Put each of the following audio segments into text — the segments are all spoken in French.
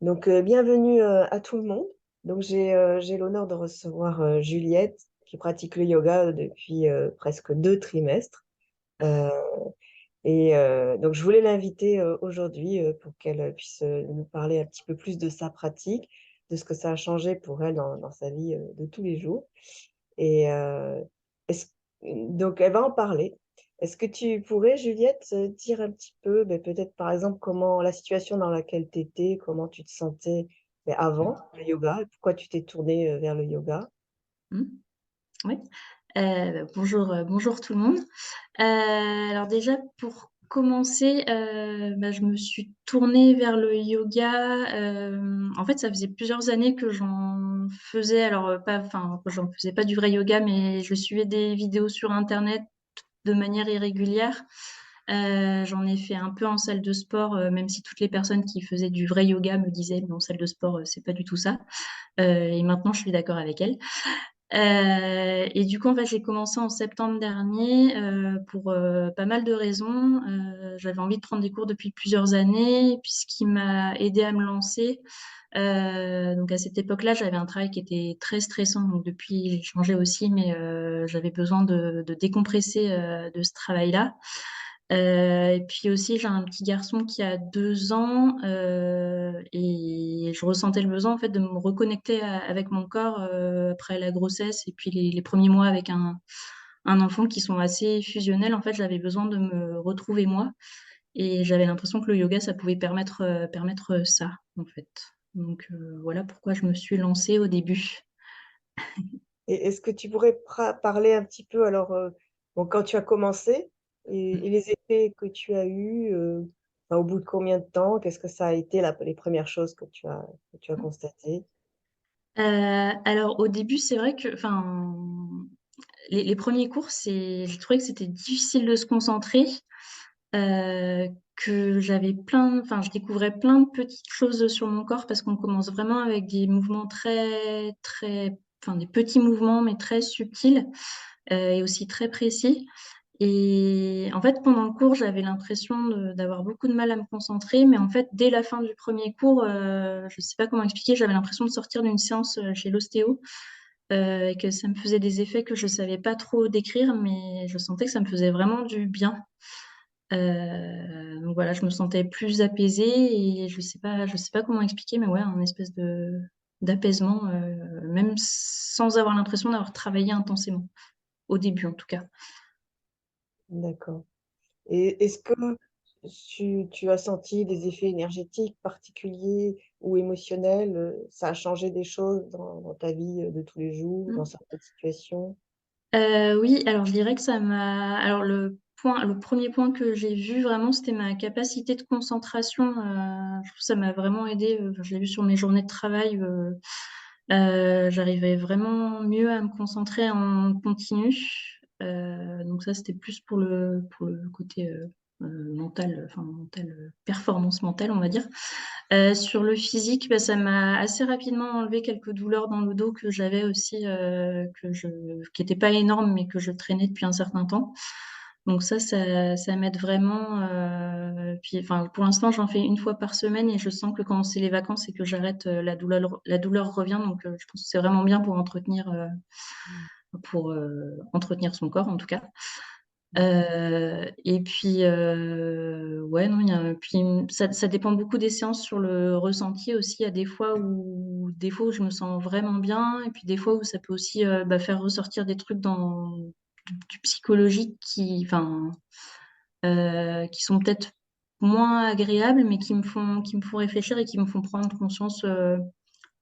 Bienvenue à tout le monde. J'ai l'honneur de recevoir Juliette qui pratique le yoga depuis presque 2 trimestres. Euh, je voulais l'inviter aujourd'hui pour qu'elle puisse nous parler un petit peu plus de sa pratique, de ce que ça a changé pour elle dans sa vie de tous les jours. Et est-ce- donc, elle va en parler. Est-ce que tu pourrais, Juliette, dire un petit peu, peut-être par exemple, comment la situation dans laquelle tu étais, comment tu te sentais avant le yoga, et pourquoi tu t'es tournée vers le yoga? Mmh. Oui. Bonjour tout le monde. Alors déjà pour commencer, je me suis tournée vers le yoga, en fait, ça faisait plusieurs années que j'en faisais, alors, pas enfin, j'en faisais pas du vrai yoga, mais je suivais des vidéos sur internet de manière irrégulière. J'en ai fait un peu en salle de sport, même si toutes les personnes qui faisaient du vrai yoga me disaient: «Mais en salle de sport, c'est pas du tout ça». Et maintenant je suis d'accord avec elles. Et du coup, en fait, j'ai commencé en septembre dernier pour pas mal de raisons. J'avais envie de prendre des cours depuis plusieurs années, et puis ce qui m'a aidé à me lancer, donc à cette époque-là, j'avais un travail qui était très stressant. Donc depuis, j'ai changé aussi, mais j'avais besoin de décompresser de ce travail-là. Et puis aussi, j'ai un petit garçon qui a 2 ans, et je ressentais le besoin en fait de me reconnecter avec mon corps après la grossesse et puis les premiers mois avec un enfant qui sont assez fusionnels. En fait, j'avais besoin de me retrouver moi et j'avais l'impression que le yoga, ça pouvait permettre ça en fait. Donc voilà pourquoi je me suis lancée au début. Et est-ce que tu pourrais parler un petit peu, alors, quand tu as commencé et les effets que tu as eus, enfin, au bout de combien de temps, qu'est-ce que ça a été les premières choses que tu as constatées? Alors au début, c'est vrai que, enfin, les premiers cours, j'ai trouvé que c'était difficile de se concentrer, que je découvrais plein de petites choses sur mon corps parce qu'on commence vraiment avec des mouvements très, très, enfin des petits mouvements mais très subtils, et aussi très précis. Et en fait, pendant le cours, j'avais l'impression d'avoir beaucoup de mal à me concentrer, mais en fait, dès la fin du premier cours, je sais pas comment expliquer, j'avais l'impression de sortir d'une séance chez l'ostéo, et que ça me faisait des effets que je savais pas trop décrire, mais je sentais que ça me faisait vraiment du bien. Donc voilà, je me sentais plus apaisée et je sais pas comment expliquer, mais ouais, un espèce d'apaisement, même sans avoir l'impression d'avoir travaillé intensément, au début en tout cas. D'accord. Et est-ce que tu as senti des effets énergétiques particuliers ou émotionnels? Ça a changé des choses dans ta vie de tous les jours, dans Mmh. certaines situations? Oui, alors je dirais que ça m'a alors le premier point que j'ai vu vraiment, c'était ma capacité de concentration, je trouve que ça m'a vraiment aidée, je l'ai vu sur mes journées de travail, j'arrivais vraiment mieux à me concentrer en continu, donc ça, c'était plus pour le côté, mental, enfin mental, performance mentale, on va dire. Sur le physique, ça m'a assez rapidement enlevé quelques douleurs dans le dos que j'avais aussi, qui étaient pas énormes, mais que je traînais depuis un certain temps. Donc ça m'aide vraiment. Puis, enfin, pour l'instant, j'en fais une fois par semaine et je sens que quand c'est les vacances et que j'arrête, la douleur revient. Donc, je pense que c'est vraiment bien pour entretenir son corps, en tout cas. Et puis, ouais, non, puis ça dépend beaucoup des séances sur le ressenti aussi. Il y a des fois où je me sens vraiment bien et puis des fois où ça peut aussi, faire ressortir des trucs dans du psychologique qui sont peut-être moins agréables, mais qui me font réfléchir et qui me font prendre conscience,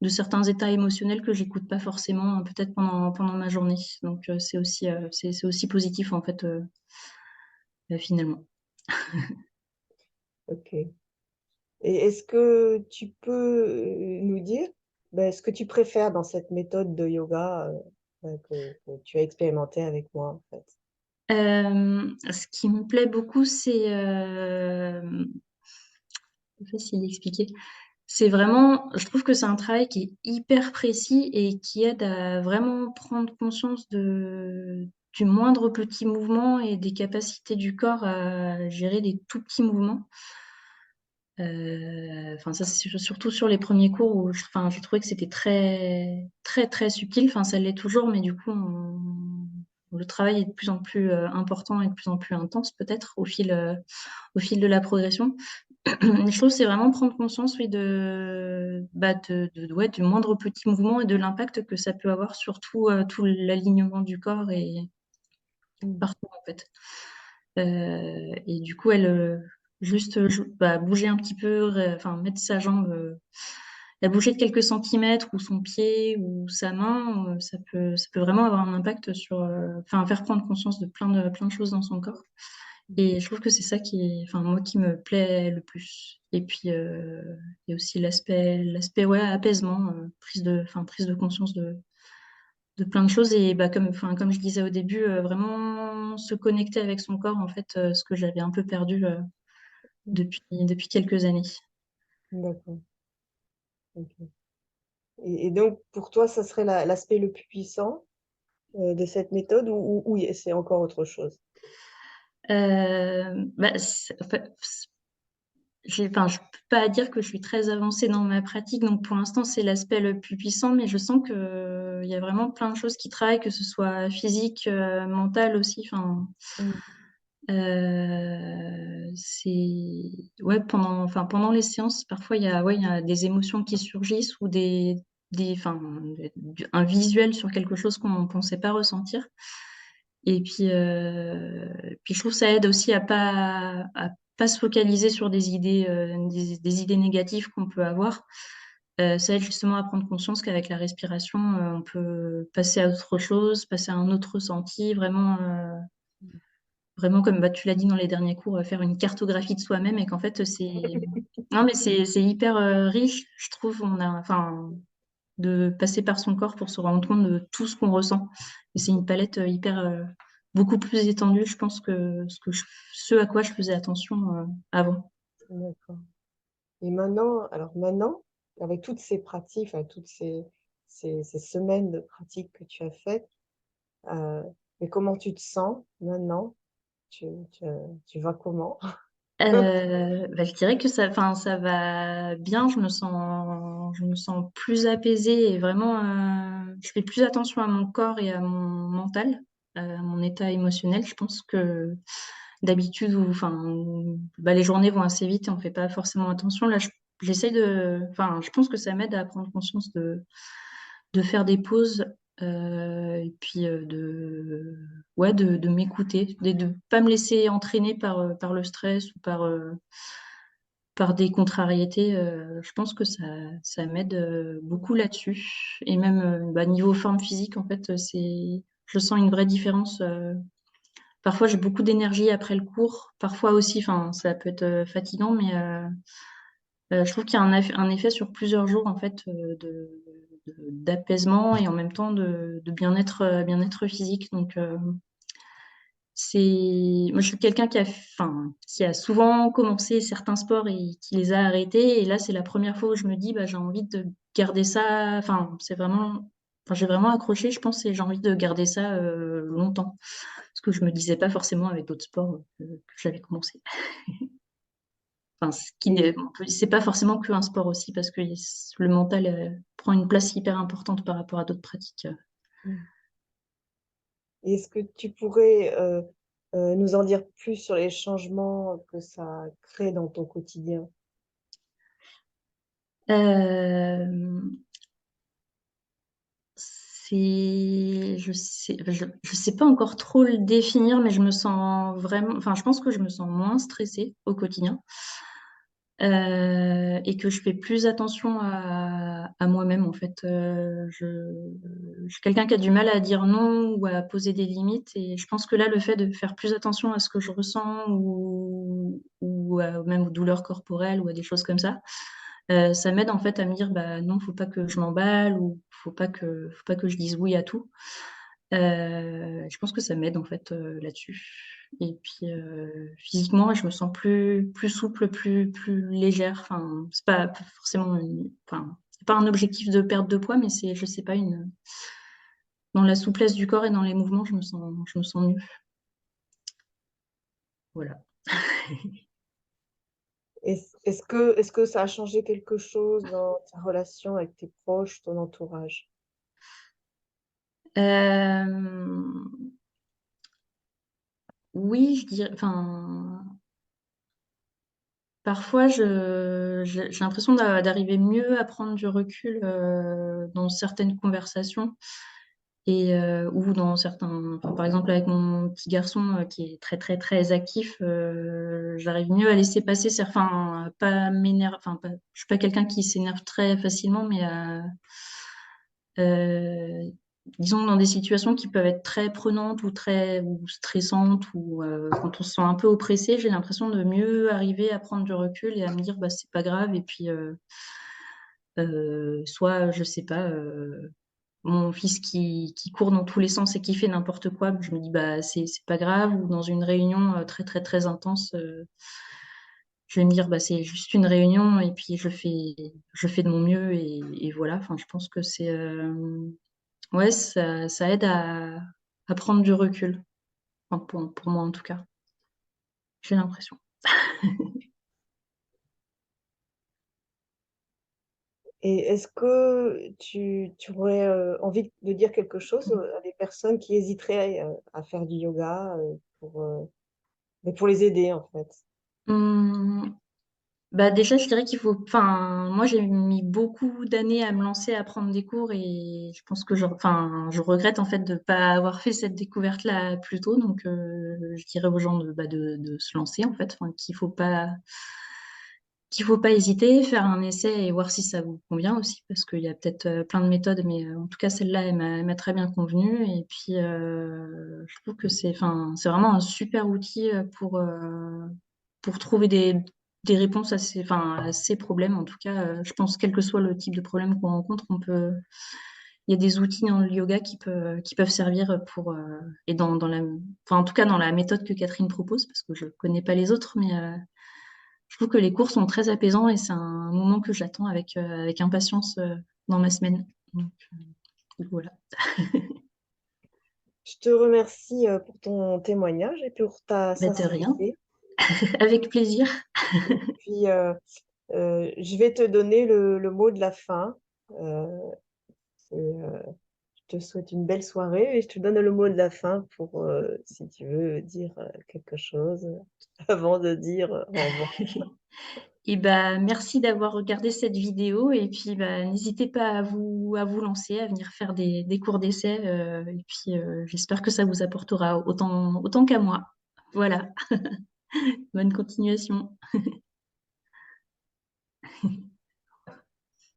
de certains états émotionnels que j'écoute pas forcément, peut-être pendant ma journée. Donc, c'est aussi positif en fait, finalement. OK. Et est-ce que tu peux nous dire ce que tu préfères dans cette méthode de yoga que tu as expérimenté avec moi, en fait? Ce qui me plaît beaucoup, c'est facile d'expliquer. C'est vraiment, je trouve que c'est un travail qui est hyper précis et qui aide à vraiment prendre conscience du moindre petit mouvement et des capacités du corps à gérer des tout petits mouvements. Enfin, ça, c'est surtout sur les premiers cours où enfin, j'ai trouvé que c'était très, très, très subtil. Enfin, ça l'est toujours, mais du coup, le travail est de plus en plus important et de plus en plus intense, peut-être, au fil de la progression. Je trouve que c'est vraiment prendre conscience, oui, ouais, du moindre petit mouvement et de l'impact que ça peut avoir sur tout l'alignement du corps et Mm. partout, en fait. Et du coup, elle, juste bah, bouger un petit peu, enfin, mettre sa jambe, la bouger de quelques centimètres, ou son pied, ou sa main, ça peut vraiment avoir un impact sur, enfin, faire prendre conscience de plein de choses dans son corps. Et je trouve que c'est ça enfin, moi, qui me plaît le plus. Et puis, il y a aussi l'aspect, ouais, apaisement, enfin, prise de conscience de plein de choses. Et bah, enfin, comme je disais au début, vraiment se connecter avec son corps, en fait, ce que j'avais un peu perdu depuis quelques années. D'accord. Ok. Et donc, pour toi, ça serait l'aspect le plus puissant de cette méthode ou c'est encore autre chose? Bah, enfin, enfin, je peux pas dire que je suis très avancée dans ma pratique, donc pour l'instant, c'est l'aspect le plus puissant, mais je sens que il y a vraiment plein de choses qui travaillent, que ce soit physique, mental aussi. Enfin, Mm. c'est ouais, pendant les séances, parfois il y a des émotions qui surgissent, ou enfin, un visuel sur quelque chose qu'on ne pensait pas ressentir. Et puis je trouve que ça aide aussi à pas se focaliser sur des idées négatives qu'on peut avoir. Ça aide justement à prendre conscience qu'avec la respiration, on peut passer à autre chose, passer à un autre ressenti, vraiment, vraiment comme bah, tu l'as dit dans les derniers cours, faire une cartographie de soi-même, et qu'en fait, non, mais c'est hyper riche, je trouve. Enfin, de passer par son corps pour se rendre compte de tout ce qu'on ressent. Et c'est une palette beaucoup plus étendue, je pense, que ce à quoi je faisais attention avant. D'accord. Et maintenant, avec toutes ces pratiques, enfin, toutes ces semaines de pratique que tu as faites, euh, mais comment tu te sens maintenant? Tu, tu, tu vas comment? Bah, je dirais que enfin, ça va bien. Je me sens plus apaisée, et vraiment, je fais plus attention à mon corps et à mon mental, à mon état émotionnel. Je pense que d'habitude, enfin, bah, les journées vont assez vite et on fait pas forcément attention. Là, enfin, je pense que ça m'aide à prendre conscience de faire des pauses, et puis ouais, de m'écouter, de pas me laisser entraîner par le stress, ou par des contrariétés. Je pense que ça m'aide beaucoup là-dessus. Et même bah, niveau forme physique, en fait, je sens une vraie différence. Parfois, j'ai beaucoup d'énergie après le cours. Parfois aussi, enfin, ça peut être fatigant, mais je trouve qu'il y a un effet sur plusieurs jours, en fait, d'apaisement, et en même temps de bien-être, bien-être physique. Donc, moi, je suis quelqu'un enfin, qui a souvent commencé certains sports et qui les a arrêtés. Et là, c'est la première fois où je me dis, bah, j'ai envie de garder ça. Enfin, enfin, j'ai vraiment accroché, je pense, et j'ai envie de garder ça longtemps. Ce que je me disais pas forcément avec d'autres sports que j'avais commencé. Enfin, Et, c'est pas forcément qu'un sport aussi, parce que le mental prend une place hyper importante par rapport à d'autres pratiques. est-ce que tu pourrais nous en dire plus sur les changements que ça crée dans ton quotidien? Euh, je sais pas encore trop le définir, mais je me sens vraiment, enfin, je pense que je me sens moins stressée au quotidien, et que je fais plus attention à moi-même, en fait. Je suis quelqu'un qui a du mal à dire non, ou à poser des limites, et je pense que là, le fait de faire plus attention à ce que je ressens, même aux douleurs corporelles, ou à des choses comme ça m'aide, en fait, à me dire, bah non, faut pas que je m'emballe, ou faut pas que je dise oui à tout. Je pense que ça m'aide, en fait, là-dessus. Et puis physiquement, je me sens plus souple, plus légère. Enfin, c'est pas forcément enfin, c'est pas un objectif de perte de poids, mais je sais pas, dans la souplesse du corps et dans les mouvements, je me sens mieux. Voilà. Est-ce que ça a changé quelque chose dans ta relation avec tes proches, ton entourage? Euh, oui, je dirais, enfin, parfois j'ai l'impression d'arriver mieux à prendre du recul dans certaines conversations ou dans certains, enfin, par exemple avec mon petit garçon qui est très très très actif, j'arrive mieux à laisser passer certains, pas m'énerve, enfin, je suis pas quelqu'un qui s'énerve très facilement, mais euh, disons dans des situations qui peuvent être très prenantes ou très ou stressantes ou quand on se sent un peu oppressé, j'ai l'impression de mieux arriver à prendre du recul et à me dire bah c'est pas grave et puis soit je sais pas mon fils qui court dans tous les sens et qui fait n'importe quoi, je me dis bah c'est pas grave ou dans une réunion très très très intense je vais me dire bah c'est juste une réunion et puis je fais de mon mieux et voilà, enfin je pense que c'est ouais, ça aide à prendre du recul, enfin, pour moi en tout cas, j'ai l'impression. Et est-ce que tu aurais envie de dire quelque chose à des personnes qui hésiteraient à faire du yoga mais pour les aider en fait? Hum, bah déjà, je dirais qu'il faut. Enfin, moi, j'ai mis beaucoup d'années à me lancer à prendre des cours et je pense que enfin, je regrette en fait de ne pas avoir fait cette découverte-là plus tôt. Donc, je dirais aux gens de se lancer en fait, enfin, qu'il faut pas hésiter, faire un essai et voir si ça vous convient aussi, parce qu'il y a peut-être plein de méthodes, mais en tout cas celle-là, elle m'a très bien convenu. Et puis, je trouve que enfin, c'est vraiment un super outil pour trouver des réponses enfin, à ces problèmes. En tout cas, je pense quel que soit le type de problème qu'on rencontre, il y a des outils dans le yoga qui peuvent servir et enfin, en tout cas dans la méthode que Catherine propose, parce que je ne connais pas les autres, mais je trouve que les cours sont très apaisants et c'est un moment que j'attends avec impatience dans ma semaine. Voilà. Je te remercie pour ton témoignage et pour ta Bah, de rien. sincérité. Avec plaisir. Et puis, je vais te donner le mot de la fin. Euh, je te souhaite une belle soirée et je te donne le mot de la fin pour, si tu veux dire quelque chose avant de dire au revoir. Et bah, merci d'avoir regardé cette vidéo et puis bah, n'hésitez pas à vous lancer, à venir faire des cours d'essai et puis j'espère que ça vous apportera autant qu'à moi. Voilà, bonne continuation.